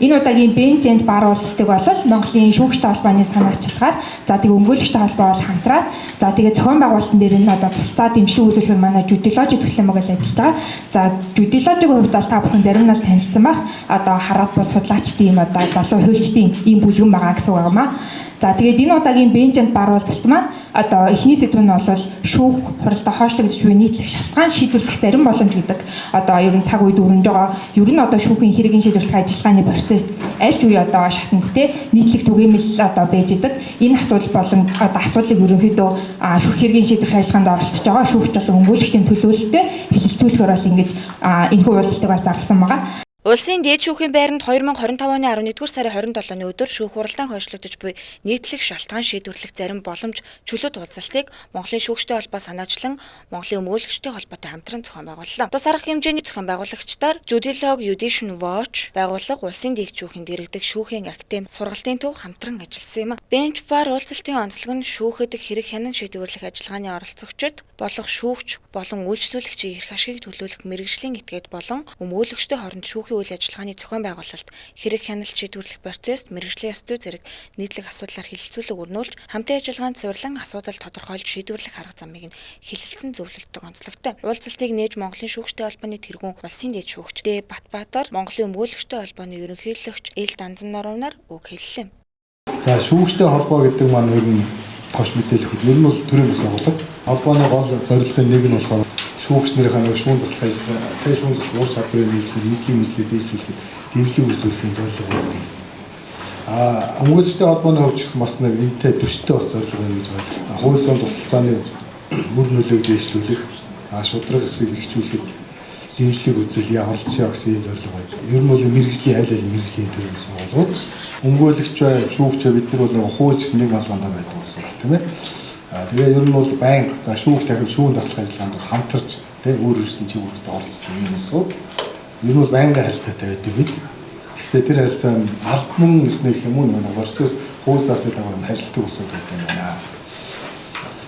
энэ удаагийн бенч энд бар уулзалтыг бол Монголын шүүгчтэй холбооны санаачлагаар за тэгээ өмгөөлөгчтэй холбоо бол хамтраад за тэгээ зохион байгуулалтын дээр нь одоо тусдаа дэмжлэг үзүүлэх нь манай жюдиложи төсөл мөгөл ажиллаж байгаа. За жюдиложигийн хувьд бол та бүхэн зарим нь танилцсан байх. Одоо хараад бус судлаачдын одоо залуу хуульчдын ийм бүлгэн байгаа гэсэн үг юм аа. За тэгээд энэ удаагийн бенчэнд бар уулзалт маань одоо эхний сэдв нь бол шүүх хуралдаа хойшлог гэж буй нийтлэг шалтгаан шийдвэрлэх зарим боломж гэдэг одоо ер нь цаг үед өрнөж байгаа. Ер нь одоо шүүхийн хэргийн шийдвэрлэх ажиллагааны процесс аль ч үе одоо шатанд те нийтлэг түгээмэл одоо байж идэг. Энэ асуудал болон одоо асуудлыг ерөнхийдөө шүүх хэргийн шийдвэрлэх ажиллагаанд оролцож байгаа шүүгч болон өмгөөлөгчдийн төлөөлөлтөд хэлэлцүүлэхээр бол ингэж энэхүү уулзалтыг бол зарласан байгаа. Улсын дээд шүүхийн байранд 2025 оны 11-р сарын 27-ны өдөр шүүх хуралдаан хойшлогдож буй нийтлэг шалтгаан шийдвэрлэх зарим боломж чөлөөт уулзалтыг Монголын шүүгчтэй холбоо санаачлан Монголын өмгөөлөгчтэй холбоотой хамтран зохион байгууллаа. Тус арга хэмжээний зохион байгуулагчдаар Judilog Judicial Watch байгууллага, улсын дээд шүүхийн дэргэдэг шүүхийн академи, сургалтын төв хамтран ажилласан юм. Bench Bar уулзалтын онцлог нь шүүхэд хэрэг хянан шийдвэрлэх ажиллагааны оролцогчид болох шүүгч болон үйлчлүүлэгчийн эрх ашигыг төлөөлөх мэргэжлийн этгээд болон өмгөөлөгчтэй хооронд шүүхийн үйл ажиллагааны зохион байгуулалт, хэрэг хяналт шийдвэрлэх процесс, мэргэжлийн ёс зүй зэрэг нийтлэг асуудлаар хэлэлцүүлэг өрнүүлж, хамтын ажиллагаанд суйрлан асуудал тодорхойлж шийдвэрлэх арга замыг нь хэлэлцэн зөвлөдөг онцлогтой. Уулзалтыг нээж Монголын шүүгчтэй холбооны тэргүүн улсын дээд шүүгч Д. Батбаатар, Монголын өмгөөлөгчтэй холбооны ерөнхийлөгч Эл Данданорвнаар үг хэллээ. За шүүгчтэй холбоо гэдэг маань ер нь тоош мэдээлэл хөл. Ер нь бол төрийн бас байгууллага. Холбооны гол зорилгын нэг нь болохоор шүүгч нарынхаа нэг шүүн туслах ажиллагаа, тэр шүүн туслах ур чадварыг нэмэгдүүлэх, нийтлэг мэдлэгийг дэвшлүүлэх, дэмжлэг үзүүлэхийн зорилго байдаг. Өмгөөлөгчтэй холбооны хувьд ч гэсэн бас нэг энэтэй төстэй бас зорилго байна гэж байна. Хууль зүйн тусалцааны мөр нөлөөг дэвшлүүлэх, шудраг эсийг ихчүүлэхэд дэмжлэг үзүүлэх, оролцъё гэсэн ийм зорилго байна. Ер нь бол мэргэжлийн аль аль мэргэжлийн төрийн бас байгууллагууд өмгөөлөгч бай, шүүгч бид нар бол хууль гэсэн нэг малгайдаа байдаг гэсэн үг тийм ээ. Тэгээ ер нь бол байнга за шүүх дахин шүүн таслах ажиллагаанд хамтарч тий өөр өөрсдийн чиглэлд оролцдог юм уу? Ер нь бол байнга харилцаатай байдаг бид. Гэхдээ тэр харилцаа нь албан ёсны гэх юм уу нэг борсоос хууль заасны дагуу харилцдаг усуд байдаг юм байна.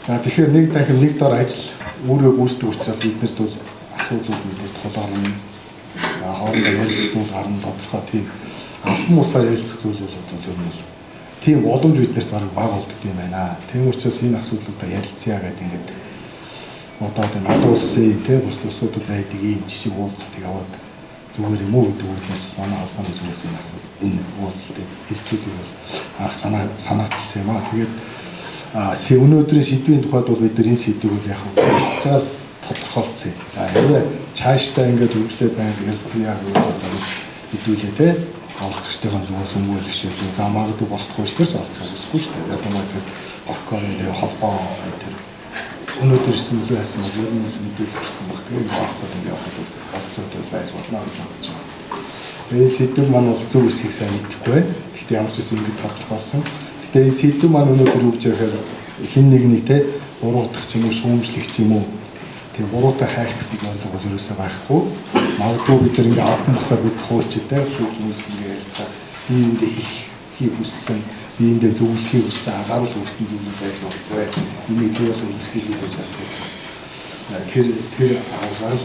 За тэгэхээр нэг дахин нэг дор ажил өөрөө гүйцэтгэх учраас биднэрт бол асуудлууд мэдээс тулгарна. Хоорондоо ярилцах зүйл гарна тодорхой тийм албан усаар ярилцах зүйл бол ер нь тийм боломж биднэрт баг болддог юм байна. Тийм учраас энэ асуудлуудаа ярилцъя гэдэг ингээд одоо энэ олон улсын тийм бус улсуудад байдаг ийм жишээ уулзалтыг аваад зүгээр юм уу гэдэг үгнээс манай холбооны зүгээс энэ уулзалтыг хэлцүүлэх бол анх санаачсан юм аа. Тэгээд өнөөдрийн сэдвийн тухайд бол бид энэ сэдвийг бол яг хэлцээл тодорхойлцсон. Хэрвээ цаашдаа ингээд хөгжлөө байнг ярилцъя гэж одоо хэдүүлээ тийм оролцогчдын зүгээс өмгөөлөх шийдвэр за магадгүй босдох хүчнээс оролцох хүсэхгүй шүү дээ. Ялангуяа тэр орконы дээр холбоо тэр өнөөдөр ирсэн үлээ хайсан бол ер нь мэдээлэл ирсэн баг. Тэгээд оролцоод ингээд явахад бол оролцоод байж болно гэж бодож байна. Энэ сэдв маань бол зөв эсхийг сайн мэдэхгүй байна. Гэхдээ ямар ч байсан ингэж тодорхойлсон. Гэхдээ энэ сэдв маань өнөөдөр үгж яхаар хэн нэг те буруутгах ч юм уу шүүмжлэх ч юм уу тэг буруутай хайх гэсэн зорилго бол ерөөсөө байхгүй. Магадгүй бид нэг албан бусаар бид хуульчтай шүүгч хүмүүстэй ярилцаад биендээ хэлхийг хүссэн, биендээ зөвлөхийг хүссэн, агаруул хүссэн зүйлүүд байж магадгүй. Энийг зөв болон илэрхийлээд байж чадчихсан. Тэр аргаар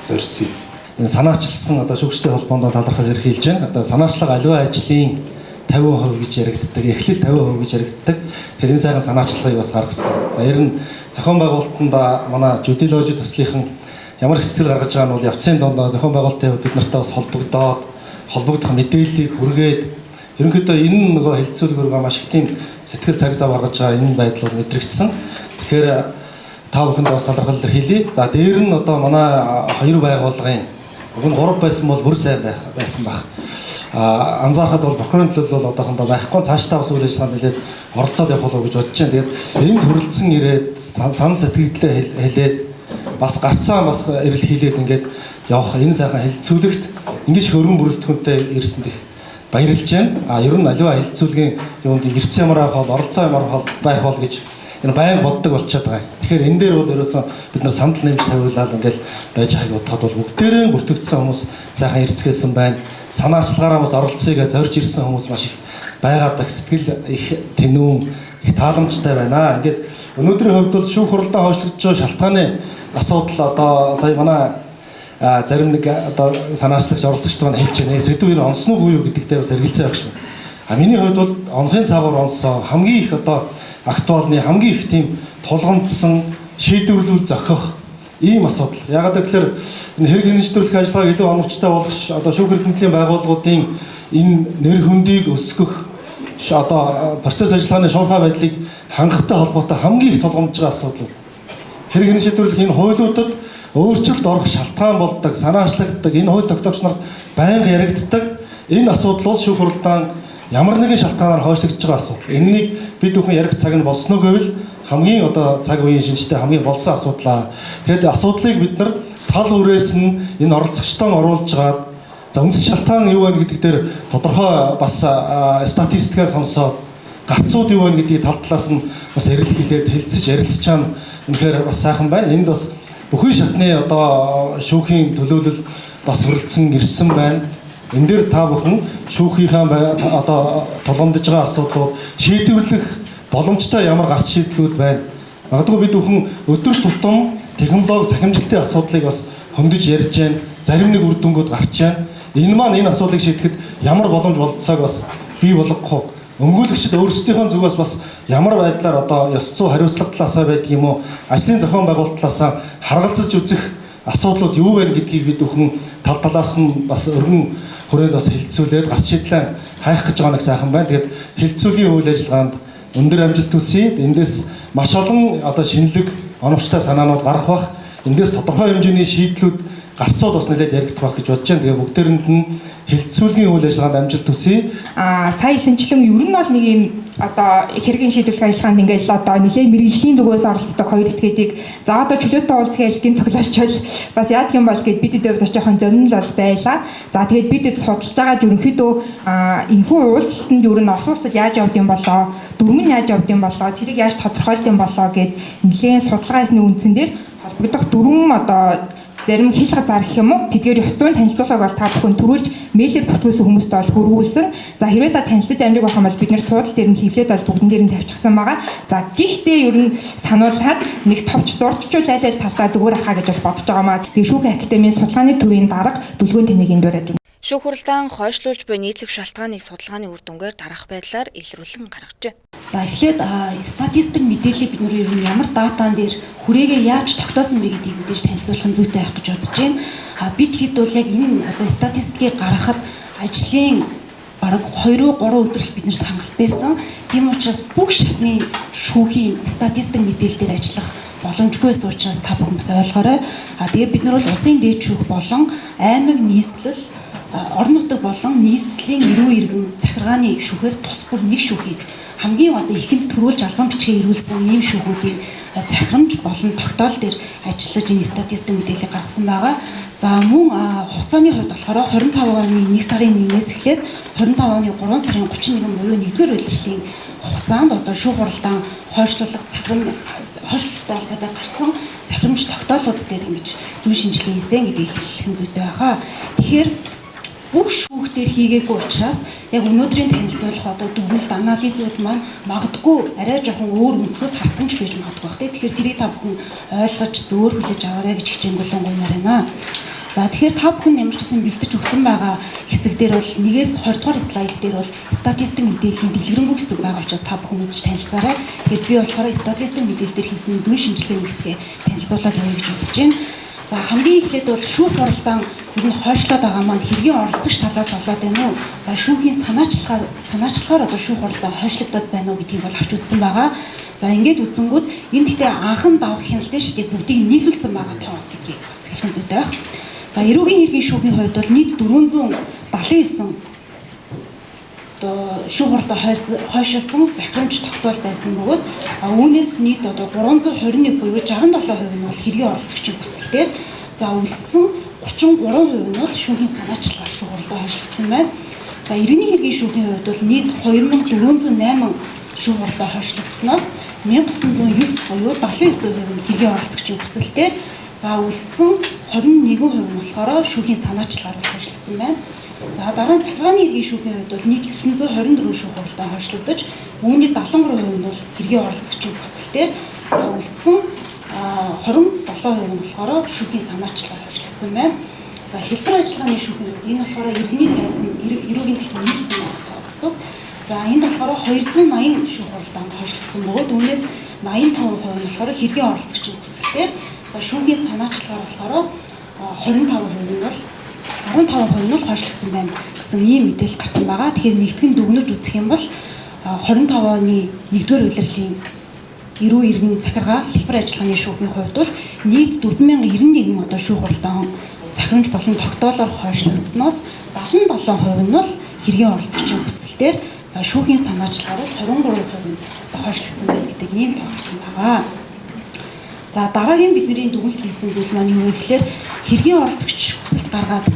зорьсон. Энэ санаачилсан одоо шүүгчтэй холбоонд талархал илэрхийлж байна. Одоо санаачлага аливаа ажлын 50% гэж яригддаг, эхлэл 50% гэж яригддаг. Тэрийн сайхан санаачлагыг бас гаргасан. За ер нь зохион байгуулалтанд манай Judilog төслийнхэн ямар их сэтгэл гаргаж байгаа нь бол явцын донд зохион байгуулалтын бид нартай бас холбогдох мэдээллийг хүргээд ерөнхийдөө энэ нөгөө хэлцүүлгээр маш их тийм сэтгэл цаг зав гаргаж байгаа энэ байдал бол мэдрэгдсэн. Тэгэхээр та бүхэнд бас талархал илэрхийлье. За дээр нь одоо манай хоёр байгууллагын уг нь 3 байсан бол бүр сайн байсан байх. Анзаархад бол прокурорын төлөв бол одоохондоо байхгүй цаашдаа бас үйл ажиллагаанд нэлээд оролцоод явах болов гэж бодож байна. Тэгээд энд төрөлцсөн ирээд санал сэтгэлдээ хэлээд бас гарцаа бас эрэл хийлээд ингээд явах энэ сайхан хэлэлцүүлэгт ингэж хөргөн бүрэлдэхүүнтэй ирсэнд их баярлж байна. Ер нь аливаа хэлэлцүүлгийн юунд ирсэн ямар байх бол оролцоо ямар байх бол гэж энэ байнга боддог болчиход байгаа. Тэгэхээр энэ дээр бол ерөөсөн бид нар сандал нэмж тавиулаад ингээл байж байгааг бодоход бол бүгдээрээ бүртгэгдсэн хүмүүс сайхан эрцгэлсэн байна. Санаачлагаараа бас оролцъё гэж зорж ирсэн хүмүүс маш их байгаад сэтгэл их тэнүүн их тааламжтай байна. Ингээд өнөөдрийн хувьд бол шүүх хуралдаа хойшлогдож байгаа шалтгааны асуудал одоо сая манай зарим нэг одоо санаачлагч оролцогч маань хэлж байна. Сэдв ер онсон уу юу гэдэгтээ бас эргэлзээ байх шүү. Миний хувьд бол онхын цагаар онсон хамгийн их одоо актуалны хамгийн их тийм тулгамдсан шийдвэрлэл зохих ийм асуудал. Ягаад гэвэл энэ хэрэг хяналтжуулах ажиллагааг илүү оновчтой болгох одоо шүүх эрхэмтлийн байгууллагуудын энэ нэр хүндийг өсгөх одоо процесс ажиллагааны шуурхай байдлыг хангахтай холбоотой хамгийн их тулгамдж байгаа асуудал. Хэрэг хяналтжуулах энэ хуулиудад өөрчлөлт орох шалтгаан болдог, санаачлагддаг, энэ хууль тогтоогч нарт байнга яригддаг энэ асуудал бол шүүх хуралдаан ямар нэгэн шалтгаанаар хойшлогдож байгаа асуудал. Энэнийг бид бүхэн ярих цаг нь болсноо гэвэл хамгийн одоо цаг үеийн шинжтэй хамгийн болсон асуудлаа. Тэгэхэд асуудлыг бид нар тал үрээс нь энэ оролцогчдоо оруулж гаад за үндсэн шалтгаан юу вэ гэдэг дээр тодорхой бас статистикаа сонсоод гарцууд юу вэ гэдгийг тал талаас нь бас эрэлхийлээд хэлцэж ярилцж байгаа үнэхээр бас сайхан байна. Энд бас бүхэн шатны одоо шүүхийн төлөөлөл бас хүрэлцэн ирсэн байна. Энэ дээр та бүхэн шүүхийнхаа одоо тулгамдж байгаа асуудлууд шийдвэрлэх боломжтой ямар гарц шийдлүүд байна. Магадгүй бид бүхэн өдөр тутам технологи сахимжилтын асуудлыг бас хөндөж ярьж байна. Зарим нэг үр дүнгууд гарч байна. Энэ маань энэ асуудлыг шийдэхэд ямар боломж болцоог бас бий болгох. Өмгөөлөгчид өөрсдийнхөө зүгээс бас ямар байдлаар одоо ёс зүй хариуцлага талаасаа байдаг юм уу? Ажлын зохион байгуулалт талаасаа харгалзаж үзэх асуудлууд юу вэ гэдгийг бид бүхэн тал талаас нь бас өргөн хүрээнд бас хэлэлцүүлээд гарч шийдлээ хайх гэж байгаа нэг сайхан байна. Тэгээд хэлэлцүүлгийн үйл ажиллагаанд өндөр амжилт хүсье. Эндээс маш олон одоо шинэлэг оновчтой санаанууд гарах бах. Эндээс тодорхой хэмжээний шийдлүүд гарцууд бас нэлээд яригдах байх гэж бодож байна. Тэгээ бүгдээрэнд нь хэлэлцүүлгийн үйл ажиллагаанд амжилт хүсье. Сая сэнчлэн ер нь бол нэг юм одоо хэргийн шийдвэрлэх ажиллагаанд ингээл одоо нэлээд мэрэгжлийн зүгээс оролцдог хоёр этгээдийг за одоо чөлөөтэй уулзах ялтын цоглолчвол бас яадаг юм бол гэд бидэд өвдөж жоохон зөрнөл бол байлаа. За тэгээд бидэд судалж байгаа ерөнхийдөө энэхүү уулзалтанд ер нь олон улсад яаж явд юм болоо, дөрмөн яаж явд юм болоо, тэрийг яаж тодорхойлд юм болоо гэд нэлээд судалгаа хийсний үндсэн дээр холбогдох дөрвөн одоо зарим хил газар гэх юм уу тэдгээр ёс зүйн танилцуулгыг бол та бүхэн төрүүлж мэйлээр бүртгүүлсэн хүмүүст бол хөрвүүлсэн. За хэрвээ та танилцаж амжиг болох юм бол бид нэр суудал дээр нь хэвлээд бол бүгдэн дээр нь тавьчихсан байгаа. За гэхдээ ер нь сануулхад нэг товч дурдчул айл талдаа зүгээр ахаа гэж бол бодож байгаа маа. Тэгээ шүүхийн академийн судалгааны төвийн дарга дүлгөөн тэнэгийн дөрөд. Шүүх хуралдаан хойшлуулж буй нийтлэг шалтгааныг судалгааны үр дүнгээр дарах байдлаар илрүүлэн гаргажээ. За эхлээд статистик мэдээллийг бид нөр ер нь ямар датан дээр хүрээгээ яаж тогтоосон бэ гэдгийг мэдээж танилцуулах зүйтэй байх гэж бодож байна. Бид хэд бол яг энэ одоо статистикийг гаргахад ажлын бараг 2-3 өдрөл биднэрт хангалт байсан. Тийм учраас бүх шатны шүүхийн статистик мэдээлэл дээр ажиллах боломжгүй байсан учраас та бүхэн бас ойлгоорой. Тэгээд бид нар бол улсын дээд шүүх болон аймаг нийслэл орон нутаг болон нийслэлийн эрүүл иргэн захиргааны шүүхээс тус бүр нэг шүүхийг хамгийн одоо ихэнд төрүүлж албан бичгээ ирүүлсэн ийм шүүхүүдийн захирамж болон тогтоол дээр ажиллаж энэ статистик мэдээлэл гаргасан байгаа. За мөн хугацааны хувьд болохоор 25 оны 1 сарын 1-ээс эхлээд 25 оны 3 сарын 31 буюу 1-р улирлын хугацаанд одоо шүүх хуралдаан хойшлуулах хойшлуулалттай холбоотой гарсан захирамж тогтоолууд дээр ингэж зүйн шинжилгээ хийсэн гэдгийг хэлэх зүйтэй байгаа. Тэгэхээр бүх шүүх дээр хийгээгүй учраас яг өнөөдрийн танилцуулах одоо дүгнэлт анализууд маань магадгүй арай жоохон өөр өнцгөөс харсан ч байж магадгүй бах. Тэгэхээр тэрийг та бүхэн ойлгож зөөр хүлээж аваарай гэж хичээнгүйлэнгуймаар байна. За тэгэхээр та бүхэн ямар ч гэсэн бэлдэж өгсөн байгаа хэсэг дээр бол 1-ээс 20 дугаар слайд дээр бол статистик мэдээллийн дэлгэрэнгүй хэсэг байгаа учраас та бүхэн үзэж танилцаарай. Тэгэхээр би болохоор статистик мэдээлэл дээр хийсэн дүн шинжилгээний хэсгээ танилцуулаад явъя гэж үзэж байна. За хамгийн эхлээд бол шүүх хуралдаан ер нь хойшлоод байгаа маань хэргийн оролцогч талаас болоод байна уу? За шүүхийн санаачлагаар одоо шүүх хуралдаан хойшлогдоод байна уу гэдгийг бол авч үзсэн байгаа. За ингээд үзэнгүүд энэ гэхдээ анхан давах хяналтын шийдийг бүгдийг нийлүүлсэн байгаа тоо гэдгийг бас хэлхэн зүйтэй байх. За эрүүгийн хэргийн шүүхийн хувьд бол нийт 479 одоо шүүх хуралдаан хойшилсан захирамж тогтоол байсан бөгөөд үүнээс нийт одоо 321 буюу 67% нь бол хэргийн оролцогчийн хүсэлтээр за үлдсэн 33% нь бол шүүхийн санаачлагаар шүүх хуралдаан хойшлогдсон байна. За иргэний хэргийн шүүхийн хувьд бол нийт 2408 шүүх хуралдаан хойшлогдсноос 1909 буюу 79% нь хэргийн оролцогчийн хүсэлтээр за үлдсэн 21% нь болохоор шүүхийн санаачлагаар хойшлогдсон байна. За дараа нь захиргааны хэргийн шүүхийн хувьд бол нийт 924 шүүх хуралдаан хойшлогдож үүний 73% нь бол хэргийн оролцогчийн хүсэлтээр үлдсэн 27% нь болохоор шүүхийн санаачлагаар хойшлогдсон байна. За хэлбэр ажиллагааны шүүхнүүд энэ болохоор иргэний эрүүгийн танхим нийлцсэн байгаа гэсэн. За энд болохоор 280 шүүх хуралдаанд хойшлогдсон бөгөөд үүнээс 85% нь болохоор хэргийн оролцогчийн хүсэлтээр за шүүхийн санаачлагаар болохоор 15% нь бол хойшлогдсон байна гэсэн ийм мэдээлэл гарсан байгаа. Тэгэхээр нэгтгэн дүгнэж үзэх юм бол 25 оны 1-р улирлын эрүү иргэн захиргаа хэлбэр ажиллагааны шүүхийн хувьд бол нийт 4091 одоо шүүх хуралдаан захирамж болон тогтоолоор хойшлогдсноос 77% нь бол хэргийн оролцогчийн хүсэлтээр за шүүхийн санаачлагаар 23% нь одоо хойшлогдсон байна гэдэг ийм тоо гарсан байгаа. За дараагийн бидний дүгнэлт хийсэн зүйл маань юу вэ гэхээр хэргийн оролцогч хүсэлт гаргаад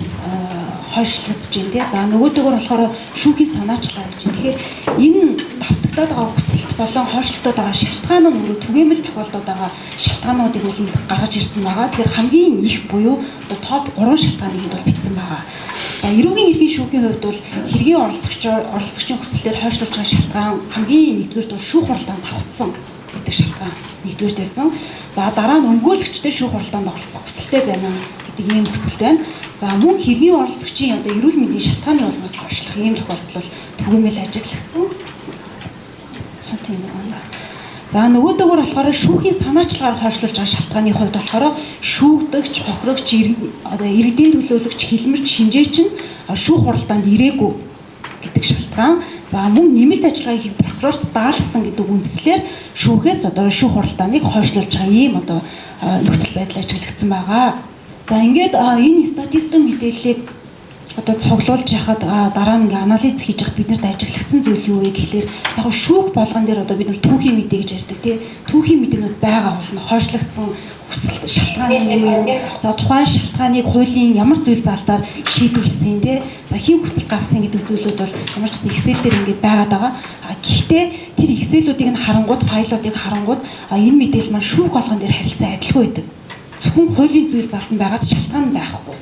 хойшлогдож байна тий. За нөгөөдөөр болохоор шүүхийн санаачлаа гэж. Тэгэхээр энэ давтагдаад байгаа хүсэлт болон хойшлогдоод байгаа шалтгаан нь өөрөө түгээмэл тохиолдоод байгаа шалтгаануудыг үл гаргаж ирсэн байгаа. Тэгэхээр хамгийн их буюу одоо топ 3 шалтгааныг бол бичсэн байгаа. За эрүүгийн эрхийн шүүхийн хувьд бол хэргийн оролцогчийн хүсэлтээр хойшлуулж байгаа шалтгаан хамгийн нэгдүгээр бол шүүх хуралдаанд давтсан гэдэг шалтгаан нэгдүгээр байсан. За дараа нь өмгөөлөгчтэй шүүх хуралдаанд оролцох хүсэлтэй байна гэдэг ийм хүсэлт байна. За мөн хэргийн оролцогчийн одоо эрүүл мэндийн шалтгааны улмаас хойшлох ийм тохиолдол бол түгээмэл ажиглагдсан. За нөгөөдөөр болохоор шүүхийн санаачлагаар хойшлуулж байгаа шалтгааны хувьд болохоор шүүгдэгч, хохирогч, одоо иргэдийн төлөөлөгч, хилмэрч, шинжээч нь шүүх хуралдаанд ирээгүй гэдэг шалтгаан. За мөн нэмэлт ажиллагааг хийх прокурорт даалгасан гэдэг үндслээр шүүхээс одоо шүүх хуралдааныг хойшлуулж байгаа ийм одоо нөхцөл байдал ажиглагдсан байгаа. За ингээд энэ статистик мэдээллийг одоо цуглуулж яхад дараа нь ингээ анализ хийж яхад биднэрт ажиглагдсан зүйл юу вэ гэхлээр яг шүүх болгон дээр одоо бид нар түүхийн мэдээ гэж ярьдаг тий. Түүхийн мэдээнүүд байгаа болно хойшлогдсон хүсэлт шалтгаан нь юу вэ? За тухайн шалтгааныг хуулийн ямар зүйл залтаар шийдвэрлсэн тий. За хэн хүсэлт гаргасан гэдэг зүйлүүд бол ямар ч гэсэн Excel дээр ингээ байгаад байгаа. Гэхдээ тэр Excel-үүдийг нь харангууд, файлуудыг харангууд энэ мэдээлэл маань шүүх болгон дээр харилцан адилгүй байдаг. Зөвхөн хуулийн зүйл залтанд байгаад шалтгаан байхгүй.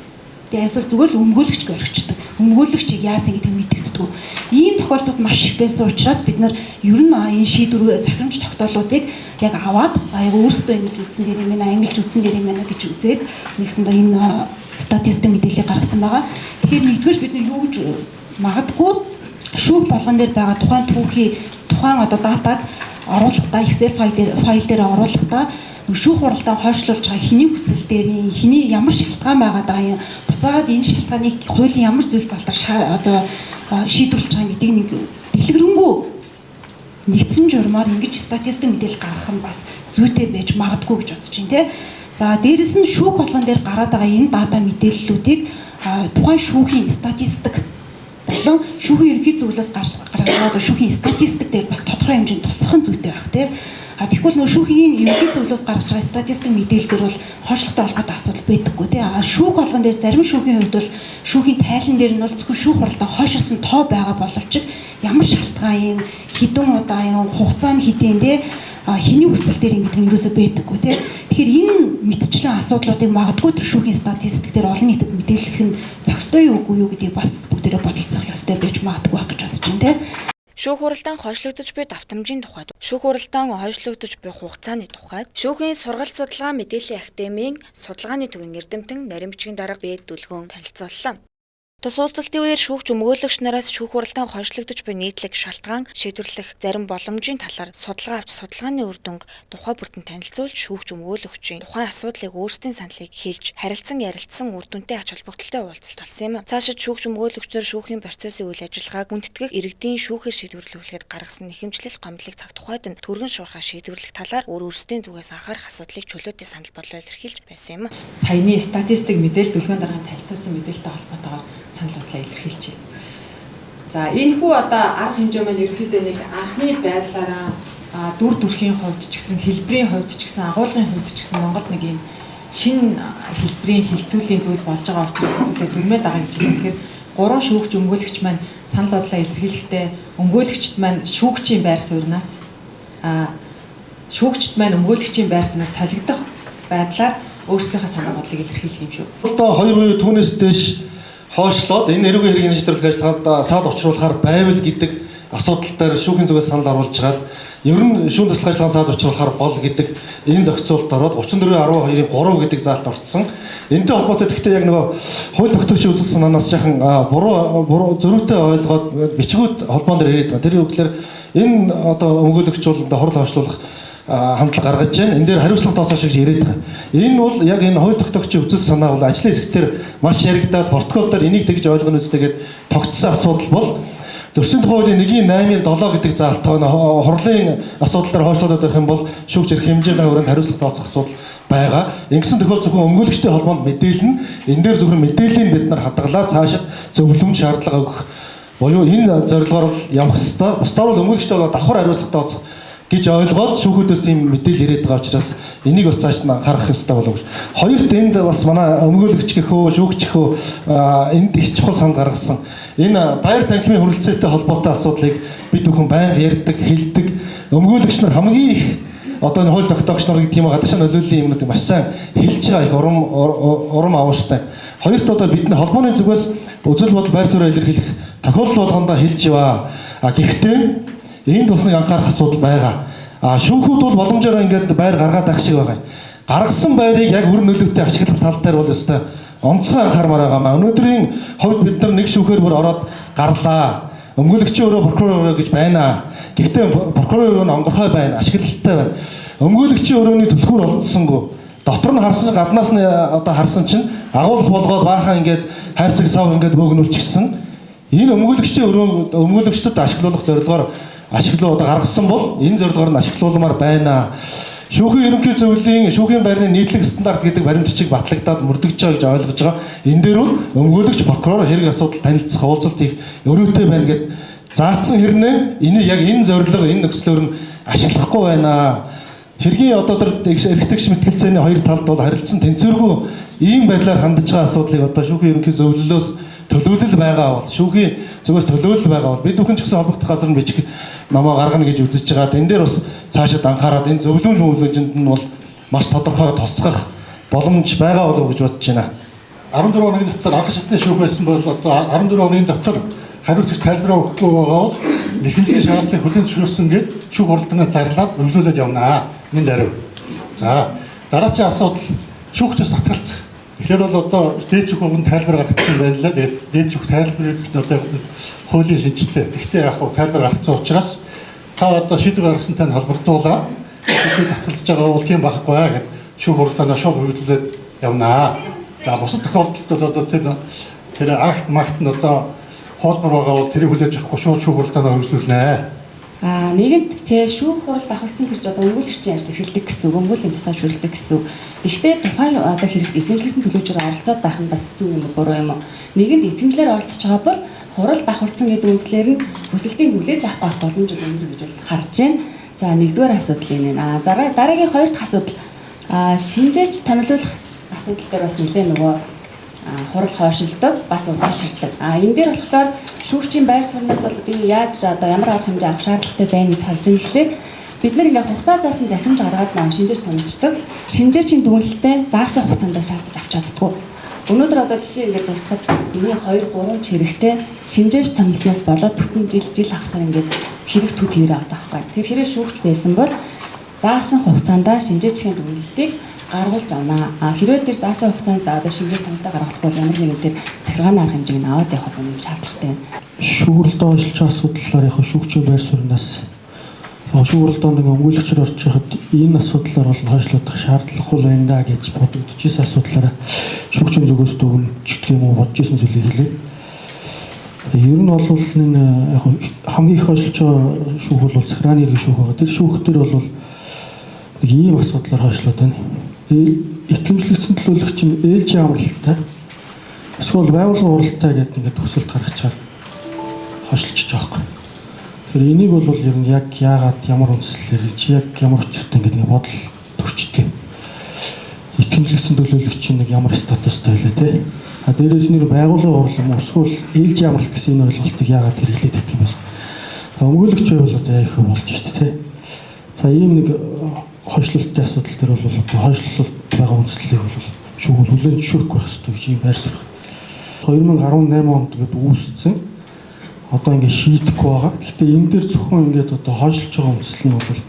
Тэгээ эсвэл зүгээр л өмгөөлөгч горигчдаг. Өмгөөлөгчийг яасан гэдгийг мэддэгддэг. Ийм тохиолдлууд маш их байсан учраас бид нар ер нь энэ шийдвэр захирамж тогтоолуудыг яг аваад яг өөрсдөө ингэж үзсэн гэр юм байна, ангилж үзсэн гэр юм байна гэж үзээд нэгсэндээ энэ статистик мэдээлэл гаргасан байгаа. Тэгэхээр нэгдүгээр бид нар юу гэж магадгүй шүүх болгон дээр байгаа тухайн одоо датаг оруулахдаа Excel файл дээр оруулахдаа шүүх хуралдаан хойшлуулж байгаа хэний хүсэл дээр хэний ямар шалтгаан байгаа даа буцаагаад энэ шалтгааныг хуулийн ямар зүйл залтаар одоо шийдвэрлэж байгаа гэдгийг нэг дэлгэрэнгүй нэгдсэн журмаар ингэж статистик мэдээлэл гаргах нь бас зүйтэй байж магадгүй гэж бодож байна тий. За дээрэс нь шүүх болгон дээр гараад байгаа энэ дата мэдээллүүдийг тухайн шүүхийн статистик болон шүүхийн ерөнхий зөвлөлөөс гарч байгаа шүүхийн статистик дээр бас тодорхой хэмжээнд тусах нь зүйтэй байх тий. Тэгэхгүй нөгөө шүүхийн ерөнхий зөвлөлөөс гаргаж байгаа статистик мэдээлэлдэр бол хойшлогтой холбоотой асуудал байдаггүй тий. Шүүх болгон дээр зарим шүүхийн хувьд бол шүүхийн тайлан дээр нь бол зөвхөн шүүх хуралдаан хойшилсан тоо байгаа боловч ямар шалтгаан хэдэн удаа хугацаа нь хэдийн тий хэний хүсэл дээр ингэдэг нь ерөөсөө байдаггүй тий. Тэгэхээр энэ мэдчлэн асуудлуудыг магадгүй тэр шүүхийн статистик дээр олон нийтэд мэдээлэх нь зохистой юу үгүй юу гэдгийг бас бүгдээрээ бодолцох ёстой байж магадгүй байх гэж бодож байна тий. Шүүх хуралдаан хойшлогдож буй давтамжийн тухайд, шүүх хуралдаан хойшлогдож буй хугацааны тухайд, шүүхийн сургалт судалгаа мэдээллийн академийн судалгааны төвийн эрдэмтэн нарийн бичгийн дарга бие дүлгөөн танилцууллаа. Тус уулзалтын үеэр шүүгч өмгөөлөгч нараас шүүх хуралдаан хойшлогдож буй нийтлэг шалтгаан шийдвэрлэх зарим боломжийн талаар судалгаа авч судалгааны үр дүнг тухай бүртэн танилцуулж шүүгч өмгөөлөгчийн тухайн асуудлыг өөрсдийн саналыг хэлж харилцан ярилцсан үр дүнтэй ач холбогдолтой уулзалт болсон юм. Цаашид шүүгч өмгөөлөгчнөр шүүхийн процессын үйл ажиллагааг гүндэтгэх иргэдийн шүүхээр шийдвэрлүүлэхэд гаргасан нэхэмжлэл гомдлыг цаг тухайд нь түргэн шуурхаа шийдвэрлэх талаар өөрсдийн зүгээс анхаарах асуудлыг чөлөөтэй санал бодлоо илэрхийлж байсан юм. Саяны статистик мэдээлэл дүлгэн дараагийн танилцуулсан мэдээлэлтэй холбоотойгоор санал бодлоо илэрхийлжээ. За энэ хүү одоо арга хэмжээ маань ерөнхийдөө нэг анхны байдлаараа дүр төрхийн хувьд ч гэсэн хэлбэрийн хувьд ч гэсэн агуулгын хувьд ч гэсэн Монголд нэг юм шинэ хэлбэрийн хилцүүлгийн зүйл болж байгаа учраас хэдүүлээ дүрмээ дагаа гэж хэлсэн. Тэгэхээр гурван шүүгч өмгөөлөгч маань санал бодлоо илэрхийлэхдээ өмгөөлөгчд маань шүүгчийн байр сууриас шүүгчд маань өмгөөлөгчийн байр сууриас солигдох байдлаар өөрсдийнхөө санал бодлыг илэрхийлэх юм шүү. Одоо 2 буюу түүнээс дэш хойшлоод энэ эрүүгийн хэргийн шийдвэрлэх ажиллагаанд саад учруулахаар байвал гэдэг асуудал дээр шүүхийн зүгээс санал оруулж хагаад ер нь шүүн засаг ажиллагааны саад учруулахаар бол гэдэг энэ зохицуулалт ороод 34.12-ийн 3 гэдэг заалт орцсон. Энэтэй холбоотой гэхдээ яг нөгөө хууль тогтоогчийн үзэл санаанаас жаахан буруу зөрүүтэй ойлгоод бичгүүд холбоон дээр ирээд байгаа. Тэр үгээр энэ одоо өмгөөлөгч бол хурал хойшлуулах хандлага гаргаж байна. Энэ дээр хариуцлага тооцоо шиг ирээд байгаа. Энэ бол яг энэ хууль тогтоогчийн үзэл санаа бол ажлын хэсгээр маш яригдаад протокол дээр энийг тэгж ойлгоно үстэйгээд тогтсон асуудал бол Зөрчлийн тухай хуулийн 1.8-7 гэдэг заалтаа хурлын асуудал дээр хойшлуулаад байх юм бол шүүгч эрх хэмжээний хүрээнд хариуцлага тооцох асуудал байгаа. Ингэсэн тохиол зөвхөн өмгөөлөгчтэй холбоонд мэдээлэл нь энэ дээр зөвхөн мэдээллийг бид нар хадгалаад цаашид зөвлөмж шаардлага өгөх буюу энэ зорилгоор явах ёстой. Бусдаар бол өмгөөлөгчтэй болоод давхар хариуцлага тооцох гэж ойлгоод шүүхүүдээс тийм мэдээлэл ирээд байгаа учраас энийг бас цааш нь анхаарах ёстой болов гэж. Хоёрт энд бас манай өмгөөлөгч гэхөө шүүгч гэхөө энд их чухал санал гаргасан. Энэ байр танхимын хүрэлцээтэй холбоотой асуудлыг бид бүхэн байнга ярьдаг, хэлдэг. Өмгөөлөгч нар хамгийн их одоо энэ хууль тогтоогч нар гэдэг юм гадаашаа нөлөөллийн юмнуудыг маш сайн хэлж байгаа их урам авууштай. Хоёрт одоо бидний холбооны зүгээс үзэл бодол байр суурь илэрхийлэх тохиолдол болгондоо хэлж яваа. Гэхдээ энд бас нэг анхаарах асуудал байгаа. Шүүхүүд бол боломжоор ингээд байр гаргаад байх шиг байгаа. Гаргасан байрыг яг үр нөлөөтэй ашиглах тал дээр бол өстой онцгой анхаармаар байгаа. Өнөөдрийн хувьд бид нар нэг шүүхээр бүр ороод гарлаа. Өмгөөлөгчийн өөрөө прокурор гэж байна. Гэхдээ прокурор нь онгорхой байна, ашиглалтай байна. Өмгөөлөгчийн өрөөний төлхөр олдсонгүй. Дотор нь харсан гаднаас нь одоо харсан чинь агуулах болгоод баахан ингээд хайрцаг сав ингээд бөөгнүүлчихсэн. Энэ өмгөөлөгчийн өмгөөлөгчдөд ашиглуулах зорилгоор ашиглуу одоо гаргасан бол энэ зорилгоор нь ашиглуулмаар байна. Шүүхийн ерөнхий зөвлөлийн шүүхийн байрны нийтлэг стандарт гэдэг баримт бичиг батлагдаад мөрдөж байгаа гэж ойлгож байгаа. Энэ дээр бол өмгөөлөгч прокурор хэрэг асуудал танилцах уулзалт их өрөөтэй байна гэд заасан хэрнээ энийг яг энэ зорилго энэ нөхцлөөр нь ашиглахгүй байна. Хэргийн одоо тэр эрхтэгч мэтгэлцээний хоёр талд бол харилцсан тэнцвэргүй ийм байдлаар хандж байгаа асуудлыг одоо шүүхийн ерөнхий зөвлөлөөс төлөөлөл байгаа бол шүүхийн зүгээс төлөөлөл байгаа бол бид бүхэн ч гэсэн холбогдох газар нь бичиг намаа гаргана гэж үзэж байгаа. Энэ дээр бас цаашид анхаарад энэ зөвлөмж мөвлөжинд нь бол маш тодорхой тусгах боломж байгаа болов уу гэж бодож байна. 14 хоногийн дотор анх шатны шүүх байсан бол одоо 14 хоногийн дотор хариуцагч тайлбараа өгөхгүй байгаа бол нэхэмжийн шаардлагыг хүлээн зөвшөөрсөн гэж шүүх хуралдааны зарлаад өргөлүүлээд явнаа. Энэ даруй. За дараагийн асуудал шүүгчээс татгалцах. Тэгэхээр бол одоо дээд шүүх өгн тайлбар гаргацсан байлаа. Дээд шүүх тайлбарыг одоо хуулийн шинжтэй. Гэхдээ яг хуу тайлбар гаргацсан учраас та одоо шийдвэр гаргасан тань холбогдуулаа. Шүүхийг татгалзаж байгаа бол тийм байхгүй гэд шүүх хуралдаанаа шууд өргөлүүлээд явнаа. За бусад тохиолдолд бол одоо тэр акт магт нь одоо хоолбор байгаа бол тэрийг хүлээж авахгүй шууд шүүх хуралдаанаа өргөжлүүлнэ. Нэгэнт тэгээ шүүх хуралд авахсан гэж одоо өмгөөлөгчийн ажил эрхэлдэг гэсэн үг, өмгөөлийн тусаа шүрэлдэг гэсэн үг. Гэхдээ тухайн одоо хэрэгт итгэмжлэсэн төлөөчөөр оролцоод байх нь бас зөв юм буруу юм уу? Нэгэнд итгэмжлэр оролцож байгаа бол хуралд авахсан гэдэг үндслээр нь хүсэлтийг хүлээж авах боломж өндөр гэж бол харж байна. За нэгдүгээр асуудал энэ. Дараагийн хоёр дахь асуудал шинжээч томилуулах асуудал дээр бас нэлээд нөгөө хурал хойшилдог, бас удааширдаг. Энэ дээр болохоор шүүгчийн байр сууриас бол би яаж одоо ямар арга хэмжээ авах шаардлагатай байна гэж харж байгаа гэхлээр бид нэр ингээ хугацаа заасан захимж гаргаад маань шинжээч томилждаг. Шинжээчийн дүгнэлтээ заасан хугацаанд шаардаж авч чаддгүй. Өнөөдөр одоо жишээ ингээд дуртахад миний 2-3 чирэгтэй шинжээч томилснаас болоод бүтэн жил хагасаар ингээд хэрэг төд хийрээ авдаг байхгүй. Тэр хэрэг шүүгч байсан бол заасан хугацаанд шинжээчийн дүгнэлтийг гаргуулж авнаа. Хэрвээ тэр заасан хугацаанд одоо шинжээч томилтоо гаргахгүй бол ямар нэгэн тэр захиргааны арга хэмжээг нь аваад явах нь шаардлагатай байна. Шүүгрэлд ажиллаж байгаа асуудлаар яг шүүгчийн байр сууриас шүүгрэлд нэг өмгөөлөгчөөр орж байхад энэ асуудлаар бол хойшлуудах шаардлагагүй байна да гэж бодогдчихсэн асуудлаараа шүүгчийн зүгээс дүгнэж гэх юм уу бодож исэн зүйлийг хэлээ. Ер нь бол энэ яг хамгийн их хойшлж байгаа шүүх бол захиргааны иргэн шүүх байгаа. Тэр шүүх дээр бол нэг ийм асуудлаар хойшлоод байна. Итгэмжлэгдсэн төлөөлөгч нь ээлжийн амралттай эсвэл байгууллагын уралдаан гэдэг ингээд төсөлд гаргачаар хойшлж байгаа байхгүй. Тэр энийг бол ер нь яг яагаад ямар үндслээр яг ямар өчтөд ингээд бодол төрчдөг. Итгэмжлэгдсэн төлөөлөгч нэг ямар статустай байлаа те. Дээрээс нэр байгууллагын урлам эсвэл ээлжийн амралт гэсэн энэ ойлголтыг яагаад хэрэглээд байдаг юм бэ? Өмгөөлөгч бол одоо яг их болж шүү дээ те. За ийм нэг хойшлолтын асуудал дээр бол одоо хойшлолт байгаа үндслийг бол шүүх хүлээн зөвшөөрөх байх хэрэгтэй гэж юм байр суурь. 2018 онд гээд үүссэн одоо ингээд шийдэхгүй байгаа. Гэхдээ энэ дээр зөвхөн ингээд одоо хойшлж байгаа үндэслэл нь бол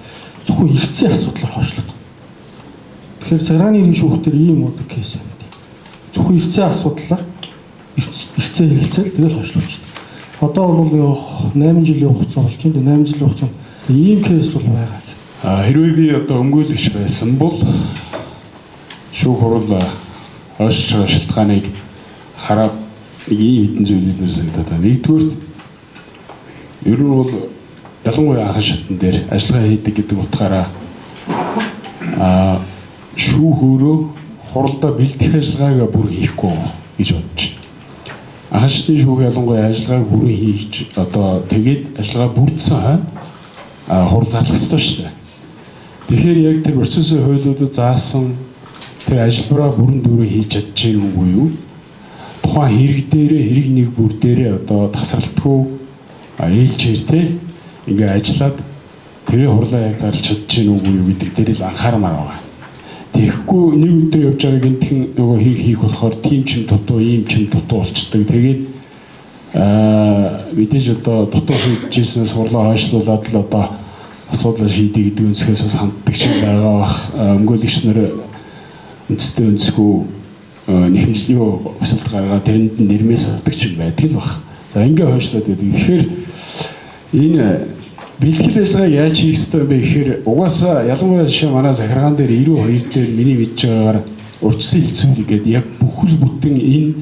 зөвхөн эрцээ асуудлаар хойшлоод байгаа. Тэгэхээр цагааны иргэн шүүхтэр ийм одоо кейс байна. Зөвхөн эрцээ асуудлаар эрцээ хэлцэл тэгэл хойшлуулж байна. Одоо бол 8 жилийн хугацаа болж байна. 8 жилийн хугацаанд ийм кейс бол байгаа. Хэрвээ би одоо өмгөөлөгч байсан бол шүүх хурал хойшлж байгаа шалтгааныг хараад ийм хэдэн зүйлээр санагдаад байна. Нэгдүгээр ер нь бол ялангуяа анхан шатн дээр ажиллагаа хийдэг гэдэг утгаараа шүүх өөрөө хуралдаа бэлтгэх ажиллагаагаа бүр хийхгүй гэж бодож байна. Анхан шатны шүүх ялангуяа ажиллагааг бүрэн хийж одоо тэгээд ажиллагаа бүрдсэн хурал залах ёстой шүү дээ. Тэгэхээр яг тэр процессын хуулиудад заасан тэр ажиллавараа бүрэн дүүрэн хийж чадчихэв үгүй юу? Тухайн хэрэг дээрээ хэрэг нэг бүр дээрээ одоо тасралтгүй ээлжээр те ингээ ажиллаад тэгээ хурлаа яг зарлж чадчихэв үгүй юу гэдэг дээр л анхаармаар байгаа. Тэгэхгүй нэг өдөр явж байгааг энтхэн нөгөө хийх болохоор тийм ч дутуу ийм ч дутуу болчдөг. Тэгээд мэдээж одоо дутуу хийжсэн сурлаа хойшлуулад л одоо асуудлаа шийдэе гэдэг өнцгөөс бас ханддаг шиг байгаа бах. Өмгөөлөгч нар үндэстэй өнцгөө нэхэмжлийн өсөлт гаргаад тэрэнд нэрмээс сурдаг ч байдаг л бах. За ингээ хойшлоод байдаг. Тэгэхээр энэ бэлтгэл ажиллагааг яаж хийх ёстой бэ гэхээр угаасаа ялангуяа жишээ манай захиргаан дээр 92 дээр миний мэдж байгаагаар урьдчилан хэлцүүлэг гэдэг яг бүхэл бүтэн энэ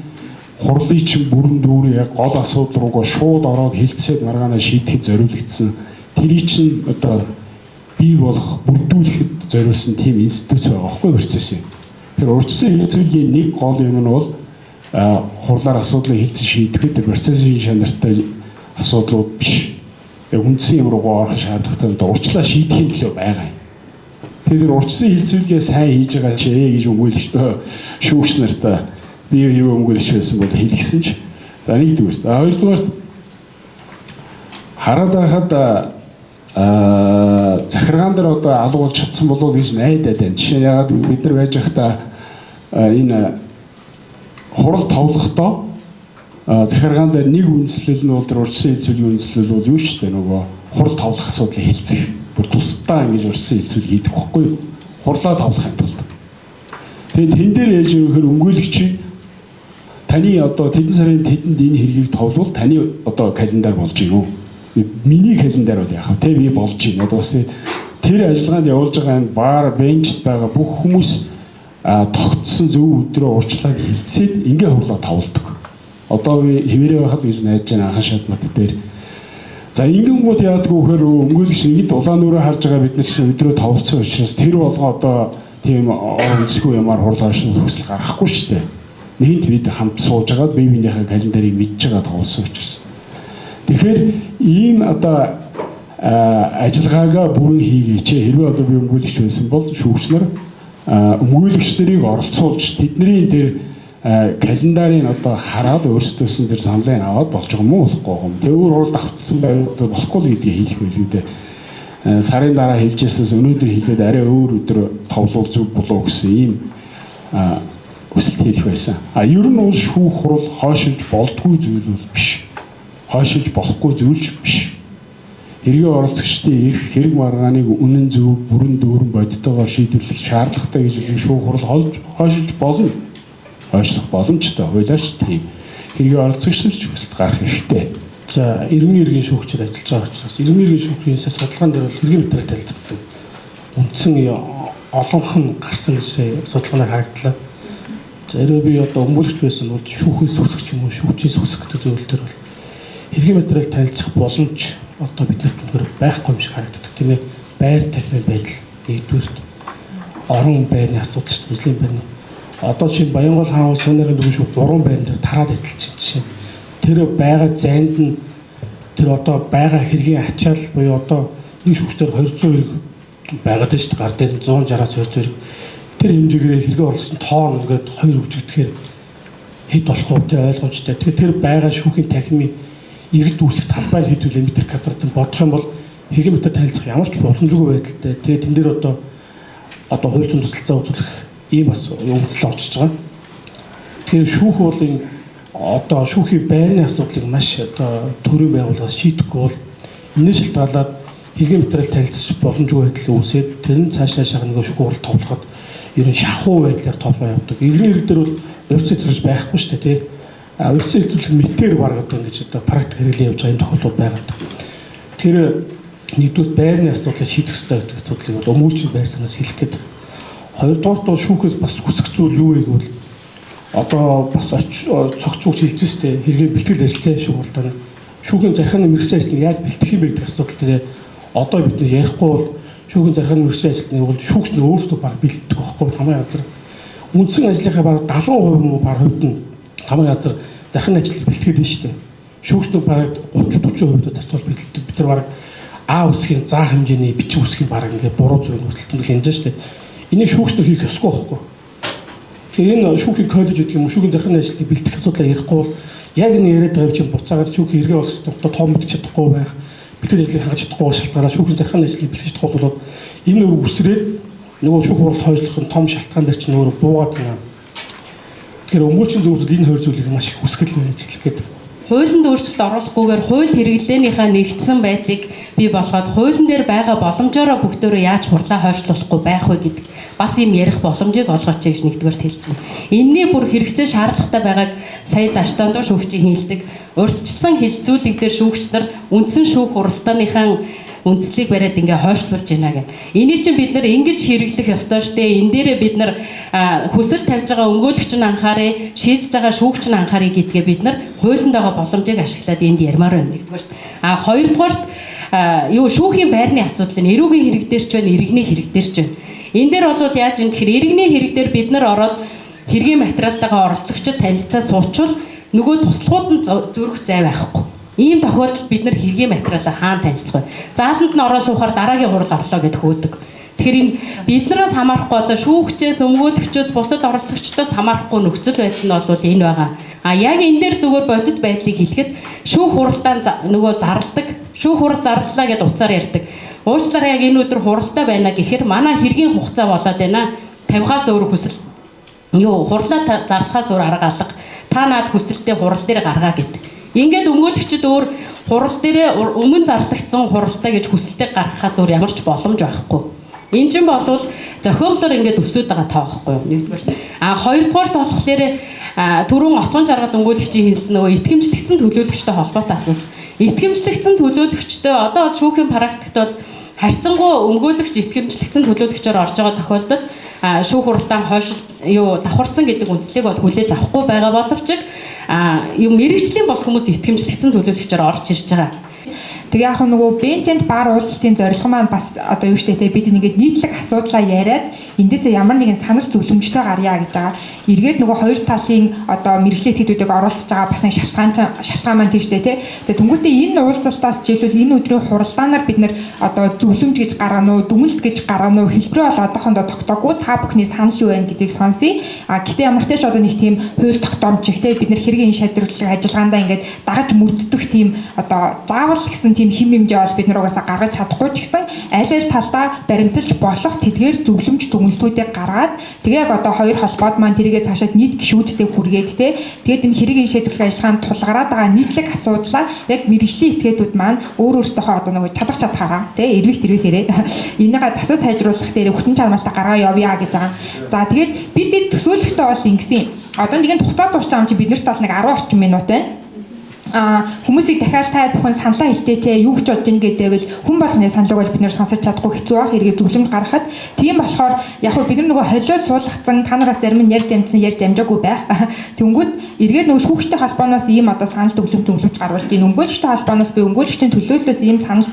хурлын чинь бүрэн дүүрэн яг гол асуудал руугаа шууд ороод хэлцээд маргаанаа шийдэхэд зориулагдсан. Тэрий чинь одоо бий болох бүрдүүлэхэд зориулсан тийм институт байгаа байхгүй процесс юм. Тэр урьдчилан хэлцүүлгийн нэг гол юм нь бол хурлаар асуудлыг хэлцэн шийдэхэд процессын шанартай асуудлууд биш. Яг үндсэн юм руугаа орох шаардлагатай урьдчилан шийдэхин төлөө байгаа юм. Тэгэхээр урьдчилан хэлцүүлгээ сайн хийж байгаа ч гэж өгөөлж шүүгч нартаа би юу өмгөөлж байсан бол хэлгсэн ч. За нэгдүгээр. Хоёрдугаар хараад байхад захиргаан дээр одоо алга болж чадсан болов гэж найдаад байна. Жишээ нь ягаад бид нар байж байхдаа энэ хурал товлохдоо захиргаан дээр нэг үндэслэл нь бол тэр урьдчилан хэлцүүлгийн үндэслэл бол юу ч гэдэг нөгөө хурал товлох асуудлыг хэлцэх. Бүр тусдаа ингэж урьдчилан хэлцүүлэг хийдэг байхгүй юу? Хурлаа товлохын тулд. Тэгээд тэн дээр яаж өгөхөр өмгөөлөгчийг таны одоо тэдэн сарын тэдэнд энэ хэргийг товлвол таны одоо календар болж юу? Миний календар бол яах вэ? Би болж байна. Бас тэр ажиллагаанд явуулж байгаа энэ бар бенчд байгаа бүх хүмүүс тогтсон зөв өдрөө урьдчилан хэлцээд ингээ хурлаа товлдог. Одоо би хэвээрээ байхад гэж найдаж байна анхан шатмат дээр. За ингэнгууд яадаг вөхөр өмгөөлөгч ингэж улаан нүрээ харж байгаа бид нар чинь өдрөө товлцсон учраас тэр болго одоо тийм онцгүй юмар хурлаа шүүх хүсэл гаргахгүй шүү дээ. Нэгэнт бид хамт сууж байгаад бие биенийхээ календарыг мэдж байгаа товлсон учраас. Тэгэхээр ийм одоо ажиллагаагаа бүрэн хийгээч. Хэрвээ одоо би өмгөөлөгч байсан бол шүүгч нар өмгөөлөгч нарыг оролцуулж тэдний тэр календарыг одоо хараад өөрсдөөс нь тэр саналыг аваад болж байгаа юм уу болохгүй юм. Тэг өөр хуралд автсан байвал болохгүй л гэдгийг хэлэх байлгүй дээ. Сарын дараа хэлжсэнээс өнөөдөр хэлээд арай өөр өдөр товлуул зүг болов гэсэн ийм хүсэлт хэлэх байсан. Ер нь бол шүүх хурал хойшилж болдгүй зүйл бол биш. Хойшилж болохгүй зүйлч биш. Хэргийн оролцогчдын эрх хэрэг маргааныг үнэн зөв бүрэн дүүрэн бодтойгоор шийдвэрлэх шаардлагатай гэж шүүх хурал хойшилж болно. Хойшлох боломжтой. Хуйлаач тийм хэргийн оролцогчдод ч хүсэлт гарах хэрэгтэй. За, иргэний иргэн шүүгчээр ажиллаж байгаа учраас иргэний иргэн шүүгчийн судалгаан дээр бол хэргийн материал танилцдаг. Үндсэн олонх нь гарсан гэсэн судалгаанаар харагдлаа. За, хэрвээ би одоо өмгөөлөгч байсан бол шүүхээс үсгэх юм уу, шүүгчээс үсгэх гэдэг зүйл дээр бол хэргийн материал танилцах боломж одоо биднэрт үнэхээр байхгүй юм шиг харагддаг тийм ээ. Байр тавьмын байдал нэгдүгээр орон байрны асуудал шүү дээ. Эзлийн байрны одоо чинь Баянгол хаан улс сууны дөрөв шүү 3 байран дээр тараад идэлж чинь тэр байгаа зайд нь тэр одоо байгаа хэргийн ачаал буюу одоо нэг шүүгчдэр 200 хэрэг байгаад шүү дээ. Гар дээр 160-аас 200 хэрэг тэр хэмжээгээр хэрэг оролцсон тоон ингээд 2 үржигдэхээр хэд болох вэ тэ ойлгомжтой. Тэгэхээр тэр байгаа шүүхийн танхимын иргэд үүсэх талбайг хэдүүлээ метр квадрат бодох юм бол хэргийн метр танилцах ямар ч боломжгүй байдалтай. Тэгээ тэн дээр одоо хууль зүйн тусалцаа үзүүлэх ийм бас өвцөл орчиж байгаа. Тэгэхээр шүүх уулын одоо шүүхийн байрны асуудлыг маш одоо төрөв байгууллагаас шийдэхгүй бол энэ шалтгаалаад хэргийн материал танилцах боломжгүй байдал үүсээд тэр нь цаашаа шагныг шүүх хурал тоглоход ер нь шахуу байдлаар тоглоо явдаг. Иргэний хэрэг дээр бол урьд цэцэрлэж байхгүй шүү дээ тий. Урьд цэцэрлэх мэтээр баргадаг ингэж одоо практик хэрэглэн явж байгаа юм тохиолдол байгаад. Тэр нэгдүгээр байрны асуудлыг шийдэх хэрэгтэй гэдэг асуудлыг бол өмүүлжин байр санаас хэлэх гээд. Хоёрдугаар бол шүүхээс бас хүсэх зүйл юу вэ гэвэл одоо бас цогцолж хэлж штэ хэргийн бэлтгэл ажилтай шүүх хуралдааны шүүхийн зархааны мэргэжлийн ажлыг яаж бэлтгэх юм бэ гэдэг асуудал дээр одоо бид нар ярихгүй бол шүүхийн зархааны мэргэжлийн ажлыг бол шүүгч нь өөрсдөө баг бэлддэг байхгүй хамгийн газар үндсэн ажлынхаа баг 70% муу баг хувьд нь хамгийн газар зархааны ажлыг бэлтгээд байна штэ шүүгчнүүд баг 30-40% зарцуул бэлддэг бид нар баг А үсгийн заа хэмжээний бичиг үсгийн баг ингээд буруу зүйл хөдөлтөнд хэмжээ штэ энийг шүүгчнэр хийх ёсгүй байхгүй. Тэгэхээр энэ шүүхийн коллеж гэдэг юм шүүхийн зархааны ажлыг бэлтгэх асуудлаа ярихгүй бол яг энэ яриад байгаа юм чинь буцаагаад шүүхийн хэрэгээ болсод том мэдчих чадахгүй байх бэлтгэл ажлыг хангаж чадахгүй шалтгаалаад шүүхийн зархааны ажлыг бэлтгэж чадахгүй болоод энэ өөр үсрээд нөгөө шүүх хуралд хойшлох нь том шалтгаан дээр чинь өөрөө буугаад байна. Тэгэхээр өмгөөлчийн зөвлөлд энэ хоёр зүйлийг маш их хүсгэл байж хэлэх гээд. Хуулинд өөрчлөлт оруулахгүйгээр хууль хэрэглээнийхээ нэгдсэн байдлыг бий болгоод хуулийн дээр байгаа боломжоор бүгдөө яаж хурлаа хойшлуулахгүй байх вэ гэдэг бас юм ярих боломжийг олгооч гэж нэгдүгээрт хэлж байна. Энэний бүр хэрэгцээ шаардлагатай байгааг сая Даштандуу шүүгчийн хэлдэг. Урьдчилсан хилцүүлэг дээр шүүгч нар үндсэн шүүх хуралдааныхаа үндслийг бариад ингээ хойшлуулж байна гэх. Энийг чинь бид нар ингэж хэрэглэх ёстой шүү дээ. Энэ дээрээ бид нар хүсэл тавьж байгаа өмгөөлөгч нь анхаарэ, шийдэж байгаа шүүгч нь анхаарэ гэдгээ бид нар хуулинд байгаа боломжийг ашиглаад энд ярмаар байна нэгдүгээр. Хоёрдугаарт шүүхийн байрны асуудал нь эрүүгийн хэрэг дээр ч байна, иргэний хэрэг дээр ч байна. Энэ дээр бол яаж юм гэхээр иргэний хэрэг дээр бид нар ороод хэргийн материалтайгаа оролцогчид танилцаа суучвал нөгөө туслахууд нь зөрөх зай байхгүй. Ийм тохиолдолд бид нар хэргийн материалаа хаана танилцах вэ? Зааланд нь ороо суухаар дараагийн хурал орлоо гэдэг хөөдөг. Тэгэхээр энэ биднээс хамаарахгүй одоо шүүгчээс, өмгөөлөгчөөс, бусад оролцогчдоос хамаарахгүй нөхцөл байдал нь бол энэ байгаа. Яг энэ дээр зүгээр бодит байдлыг хэлэхэд шүүх хуралдаан нөгөө зарладаг, шүүх хурал зарлалаа гэдээ уцаар ярьдаг. Уучлаарай яг энэ өдөр хуралдаа байна гэхээр манай хэргийн хугацаа болоод байна. 50-аас өөр хүсэл. Хурлаа зарлахаас өөр арга алга. Та наад хүсэлтээ хурал дээр гаргаа гэдэг. Ингээд өмгөөлөгчд өөр хурал дээрээ өмнө зарлагдсан хуралтай гэж хүсэлтээ гаргахаас өөр ямар ч боломж байхгүй. Энэ чинь болвол зохиомлоор ингээд өсөд байгаа тоо байхгүй юу? Нэгдүгээр. Хоёрдугаарт болохоор түрүүн отгон жаргал өмгөөлөгчийн хэлсэн нөгөө итгэмжлэгдсэн төлөөлөгчтэй холбоотой асуудал. Итгэмжлэгдсэн төлөөлөгчтэй одоо шүүхийн практикт бол харьцангуй өмгөөлөгч итгэмжлэгдсэн төлөөлөгчөөр орж байгаа тохиолдолд шүүх хуралдаан давхарцсан гэдэг үндслийг бол хүлээж авахгүй байгаа боловч мэрэгжлийн бос хүмүүс итгэмжлэгдсэн төлөөлөгчөөр орж ирж байгаа. Тэгээ яг нөгөө бенчэнд бар уулзалтын зорилго маань бас одоо юу штэ те бид нэгээд нийтлэг асуудлаа яриад эндээсээ ямар нэгэн санал зөвлөмжтэй гарьяа гэж байгаа. Эргээд нөгөө хоёр талын одоо мэрэгжлийн этгээдүүдийг оруулж байгаа бас нэг шалтгаан маань тийм штэ те. Тэгээ түнгүүтээ энэ уулзалтаас жишээлбэл энэ өдрийн хуралдаанаар бид нэр одоо зөвлөмж гэж гаргана уу, дүгнэлт гэж гаргана уу хэлбэрээ бол одоохондоо тогтоогүй та бүхний санал юу байна гэдгийг сонсъё. Гэтээ ямар ч тач одоо нэг тийм хууль тогтоомжиг те бид нэр хэргийн шийдвэрлэх ажиллагаандаа ингээд дагаж мөрддөх тийм одоо заавал гэсэн тийм хим хэмжээ бол бид нар угаасаа гаргаж чадахгүй ч гэсэн аль аль талдаа баримталж болох тэдгээр зөвлөмж дүгнэлтүүдийг гаргаад тэгээ яг одоо хоёр холбоод маань тэрийгээ цаашаад нийт гишүүдтэй хүргээд те тэгээд энэ хэргийн шийдвэрлэх ажиллагаанд тулгараад байгаа нийтлэг асуудлаа яг мэрэгжлийн этгээдүүд маань өөрөөсөө одоо нэг чадахаараа те эрвих тэрвихээрээ энийгээ засаж сайжруулах дээр хүчин чармайлтаа гаргаа явъя гэж байгаа. За тэгээд бид төсөөлөхдөө бол ингэсэн. Одоо нэгэн тухтаад дуусч байгаа юм чи биднэрт бол нэг 10 орчим минут байна. Хүмүүсийг дахиад та бүхэн саналаа хэлчихээ юу гэж бодож ин гэдээвэл хүн болгоны саналыг бол бид нэр сонсож чадахгүй хэцүү байх хэрэгээ зөвлөмж гаргахад тийм болохоор яг хөө бид нар нөгөө холиод суулгацсан та нараас зарим нь ярьж амжаагүй байх. Тэнгүүд эргээд нөгөө шүүгчтэй холбооноос ийм одоо санал зөвлөмж гарвал тийм өмгөөлөгчтэй холбооноос би өмгөөлөгчдийн төлөөллөөс ийм санал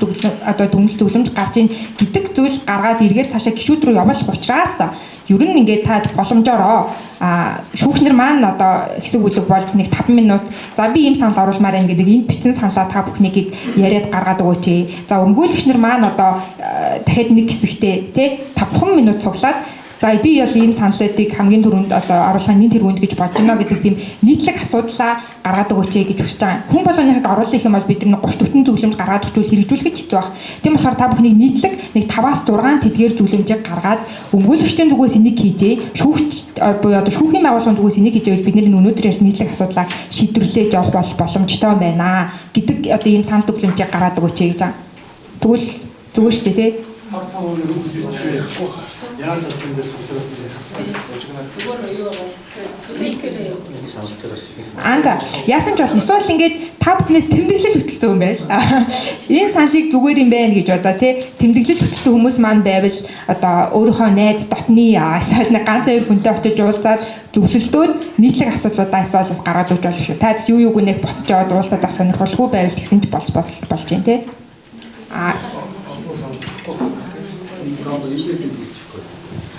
одоо зөвлөмж гарч ийн гэдэг зүйл гаргаад эргээд цаашаа гишүүд рүү явуулах учраас ер нь ингээд та боломжоор шүүгчнэр маань одоо хэсэг бүлэг болж нэг 5 минут за би ийм санал оруулмаар байна гэдэг энэ бичсэн саналаа та бүхнийг яриад гаргаад өгөөч. За өмгөөлөгчнэр маань одоо дахиад нэг хэсэгтээ тий 5 минут цуглаад За би бол ийм саналуудыг хамгийн түрүүнд одоо оруулахын нийт тэргуунд гэж бодож байна гэдэг тийм нийтлэг асуудлаа гаргаад өгөөч гэж хүсэж байгаа. Хүн болгоны хаг оруулах юм бол бид нар 30-40 зөвлөмж гаргаад өгчүүл хэрэгжүүлэх хэцүү баг. Тийм болохоор та бүхний нийтлэг нэг 5-6 тэдгээр зөвлөмжийг гаргаад өмгөөлөгчдийн зүгээс энийг хийжээ. Шүүгч буюу одоо шүүхийн байгууллагын зүгээс энийг хийжээвэл бид нар өнөөдөр ярьсан нийтлэг асуудлаа шийдвэрлэж явах боломжтой байна гэдэг одоо ийм санал зөвлөмжийг гаргаад өгөөч гэж байгаа. Тэгвэл зүгээр шүү дээ тий. Анда яасан ч болно. Эсвэл ингээд та бүхнээс тэмдэглэл хөтөлсөн юм байл. Энэ саналыг зүгээр юм байна гэж одоо тий тэмдэглэл хөтөлсөн хүмүүс маань байвал одоо өөрийнхөө найз дотны эсвэл нэг ганц хоёр хүнтэй очиж уулзаад зөвлөлтөөд нийтлэг асуудлуудаа эсвэл бас гаргаад өгч болох шүү. Та юу юуг нэг босч яваад уулзаад бас сонирхолгүй байвал тэгсэн ч болж байна тий.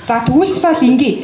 За тэгвэл бол ингээ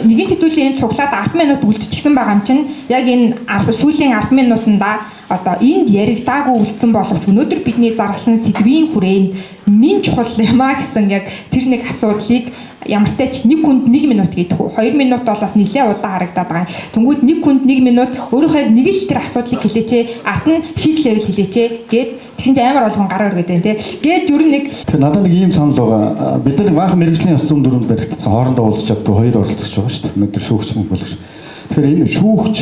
нэгэн хэдүүлийн цуглаад 10 минут үлдчихсэн байгаа юм чинь яг энэ сүүлийн 10 минутанда одоо энд яригдаагүй үлдсэн боловч өнөөдөр бидний зарласан сэдвийн хүрээнд нэн чухал юмаа гэсэн яг тэр нэг асуудлыг ямартай ч 1 хүнд 1 минут гэдэг үү 2 минут бол бас нэлээд удаан харагдаад байгаа юм. Тэнгүүд 1 хүнд 1 минут өөрөөхөө яг нэг л тэр асуудлыг хэлээч ард нь шийдлэвэл хэлээч гэд тэгсэн чинь амар болгон гараа өргөд байна те. Гээд ер нь нэг надад нэг ийм санал байгаа. Бид нар баахан мэрэгжлийн ёс зүйн дүрмд баригдсан хоорондоо уулзч чаддаг хоёр оролцогч байгаа шүү дээ. Өнөөдөр шүүгч мөнгөлөгч. Тэгэхээр энэ шүүгч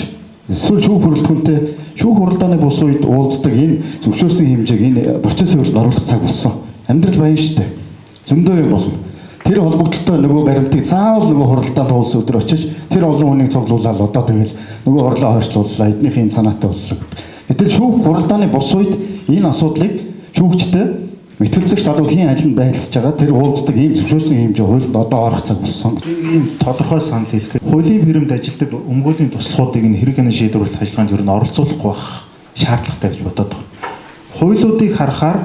эсвэл шүүх бүрэлдэхүүнтэй шүүх хуралдааны бус үед уулздаг энэ зөвшөөрсөн хэмжээг энэ процессын хүрээнд оруулах цаг болсон. Амьдрал баян шүү дээ. Зөндөө юм болно. Тэр холбогдлолтой нөгөө баримтыг заавал нөгөө хуралдаанд уулзсан өдөр очиж тэр олон хүнийг цуглуулаад одоо тэгэл нөгөө хурлаа хойшлууллаа эднийх юм санаатай боллоо. Гэтэл шүүх хуралдааны бус үед энэ асуудлыг шүүгчтэй мэтгэлцэгч талуудын ажил нь байлцж байгаа тэр уулздаг ийм зөвшөөрсөн хэмжээ хуульд одоо орох цаг болсон. Ийм тодорхой санал хэлэхэд хуулийн баримт ажилдаг өмгөөлийн туслахуудыг энэ хэрэгэний шийдвэрлэх ажиллагаанд ер нь оролцуулахгүй байх шаардлагатай гэж бодоод байна. Хуулиудыг харахаар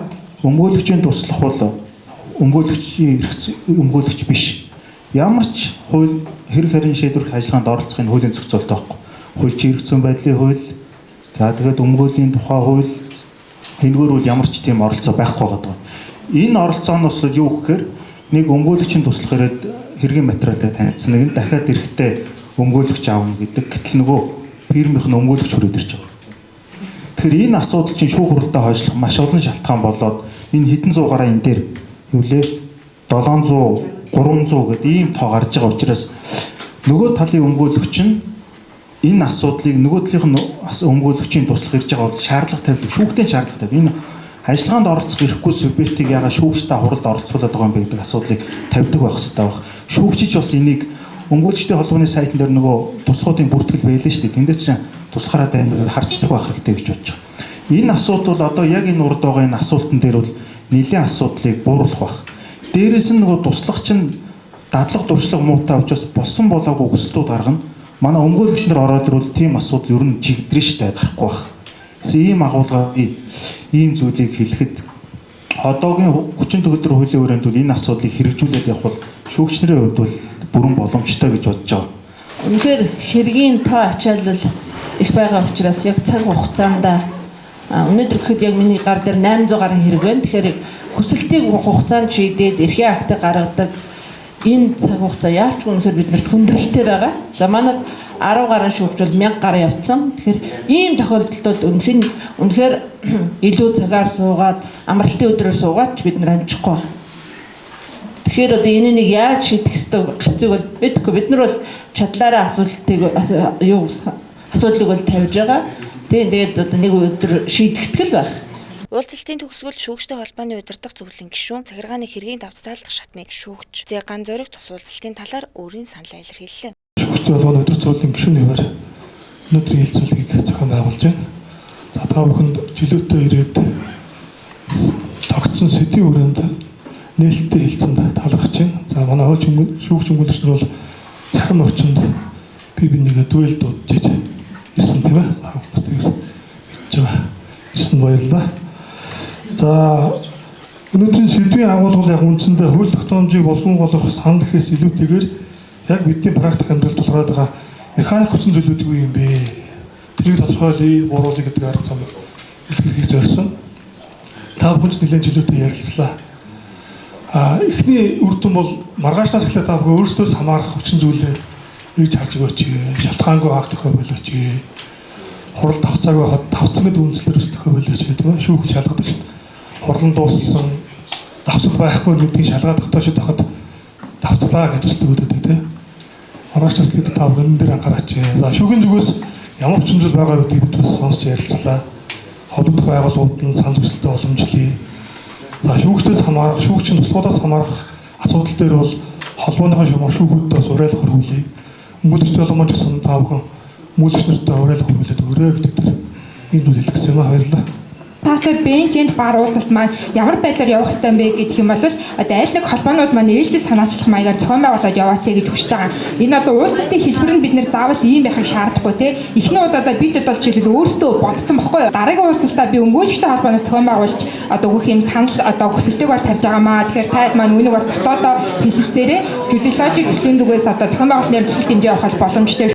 өмгөөлөгчийн туслах бол өмгөөлөгч биш. Ямар ч хууль хэрэг харийн шийдвэрлэх ажиллагаанд оролцохын хуулийн зохицуулалт байхгүй. Хуульчийн эрх зүйн байдлын хууль, за тэгээд өмгөөлийн тухай хууль энэгээр бол ямар ч тийм оролцоо байхгүй байгаа. Энэ оролцооноос юу гэхээр нэг өмгөөлөгчийн туслах ирээд хэргийн материалтай танилцсан нэг нь дахиад эрэхтэй өмгөөлөгч аавна гэдэг. Гэтэл нөгөө фирмийнх нь өмгөөлөгч хүрээд ирж байгаа. Тэгэхээр энэ асуудал чинь шүүх хуралдаа хойшлох маш олон шалтгаан болоод энэ хэдэн зуугаараа энэ дээр хэвлээ 700 300 гэдэг ийм тоо гарч байгаа учраас нөгөө талын өмгөөлөгч нь энэ асуудлыг нөгөө талынх нь өмгөөлөгчийн туслах ирж байгаа бол шаардлага тавьдаг, шүүхтийн шаардлага тавьдаг. Энэ ажиллагаанд оролцох эрхгүй субъектыг ягаад шүүгчтэй хуралд оролцуулаад байгаа юм бэ гэдэг асуудлыг тавьдаг байх хэрэгтэй байх. Шүүгчич бас энийг өмгөөлөгчдийн холбооны сайтн дээр нөгөө туслахуудын бүртгэл байлаа шүү дээ. Тэндээс чинь тусгаараа дамжуулаад харцдаг байх хэрэгтэй гэж бодож байгаа. Энэ асуудал бол одоо яг энэ урд байгаа энэ асуултан дээр бол нэлийн асуудлыг бууруулах байх. Дээрээс нь нөгөө туслагч нь дадлага дуршлаг муутай учраас болсон болоогүй өсөлтүүд гаргана. Манай өмгөөлөгч нар ороод ирвэл тийм асуудал ер нь жигдрэн штэ гарахгүй байх. Ийм агуулга ийм зүйлийг хэлэхэд одоогийн 30 төгөлдөр хуулийн хүрээнд бол энэ асуудлыг хэрэгжүүлээд явах бол шүүгчнэрийн хувьд бол бүрэн боломжтой гэж бодож байгаа. Үнэхээр хэргийн тоо ачаалал их байгаа учраас яг цаг хугацаанд өнөөдөр гэхэд яг миний гар дээр 800 гаруй хэрэг байна. Тэгэхээр хүсэлтийг хугацаанд шийдээд эрхийн актыг гаргадаг энэ цаг хугацаа яалч үнэхээр биднэрт хүндрэлтэй байгаа. За манайд 10 гаруй шүүгч бол 1000 гаруй явцсан. Тэгэхээр ийм тохиолдолд бол үнэхээр илүү цагаар суугаад амралтын өдрөөр суугаад бид нар амжихгүй. Тэгэхээр одоо энэ нэг яаж шийдэх ёстой гэцэг бол бид нар бол чадлаараа асуудлыг бол тавьж байгаа. Тэгээд одоо нэг өдөр шийдэгдэл байх. Уулзалтын төгсгөлд шүүгчтэй холбооны удирдах зөвлөлийн гишүүн захиргааны хэргийн давтцаалдах шатны шүүгч Зэган зориг тус уулзалтын талаар өөрийн саналаа илэрхийллээ. Шүүгчтэй холбооны удирдах зөвлөлийн гишүүнээр өнөөдрийн хэлцүүлгийг зохион байгуулж байна. За та бүхэнд чөлөөтэй ирээд тогтсон сэдвийн хүрээнд нээлттэй хэлцэнд талархаж байна. За манай шүүгч өмгөөлөгч нар бол цахим орчинд бие бинийгээ дуэл дуудаж ирсэн тийм ээ. Бас тэгээс мэдж байгаа. Ирсэн баярлалаа. За өнөөдрийн сэдвийн агуулгал яг үндсэндээ хууль тогтоомжийг болон болох санал гэхээс илүүтэйгээр яг бидний практик амьдралд тулгараад байгаа механик хүчин зүйлүүд юу юм бэ? Тэрийг тодорхойлъё, бууруулъя гэдэг арга замыг илэрхийлэх зорьсон. Та бүхэнд нэлээд чөлөөтэй ярилцлаа. Эхний үр дүн бол маргаашнаас эхлээд та бүхэн өөрсдөөс хамаарах хүчин зүйлээ эргэж харж өгөөч. Шалтгаангүй хаах төхөө болооч. Хурал давцааг байхад давцмал үндэслэр ус төхөө болооч гэдэг нь шүүх шалгадаг шүү дээ. Хурлан дууссан давцах байхгүй гэдгийг шалгаад тогтоож байхад давцлаа гэж үсдэг өгдөг тийм. Маргаашнаас эхлээд та бүхэн энэ дээр анхаараач. За шүүхийн зүгээс ямар хүчин зүйл байгаа гэдгийг бид бас сонсч ярилцлаа. Холбогдох байгууллагууд нь санал хүсэлтэд уламжлая. За шүүгчдээс хамаарах, шүүгчийн туслахуудаас хамаарах асуудал дээр бол холбооныхон шүүгүүддээ бас уриалга хөрвүүлье. Өнгөлөгчд боломж гэсэн та бүхэн мүүлэгч нартай уриалга хөрвүүлээд өрөө гэдэг дээр энэ зүйл хэлэх гэсэн юм аа. Баярлалаа. Таасаа бенчэнд бар уулзалт маань ямар байдлаар явах ёстой юм бэ гэх юм бол одоо аль нэг холбоонууд маань ээлжид санаачлах маягаар зохион байгуулалт яваач гэж хүсэж байгаа. Энэ одоо уулзалтын хэлбэр нь бид нэр заавал ийм байхыг шаардахгүй те. Эхний удаадаа бид одоо жишээлбэл өөрсдөө бодсон байхгүй юу? Дараагийн уулзалтаа би өмгөөлөгчтэй холбооноос зохион байгуулж одоо өгөх юм санал одоо хүсэлтэйгээр тавьж байгаамаа. Тэгэхээр таад маань үүнийг бас дотоодоо хэлэлцээрээ жудиологийн төслийн зүгээс одоо зохион байгуулалтын төсөлд хэмжээ авах боломжтой.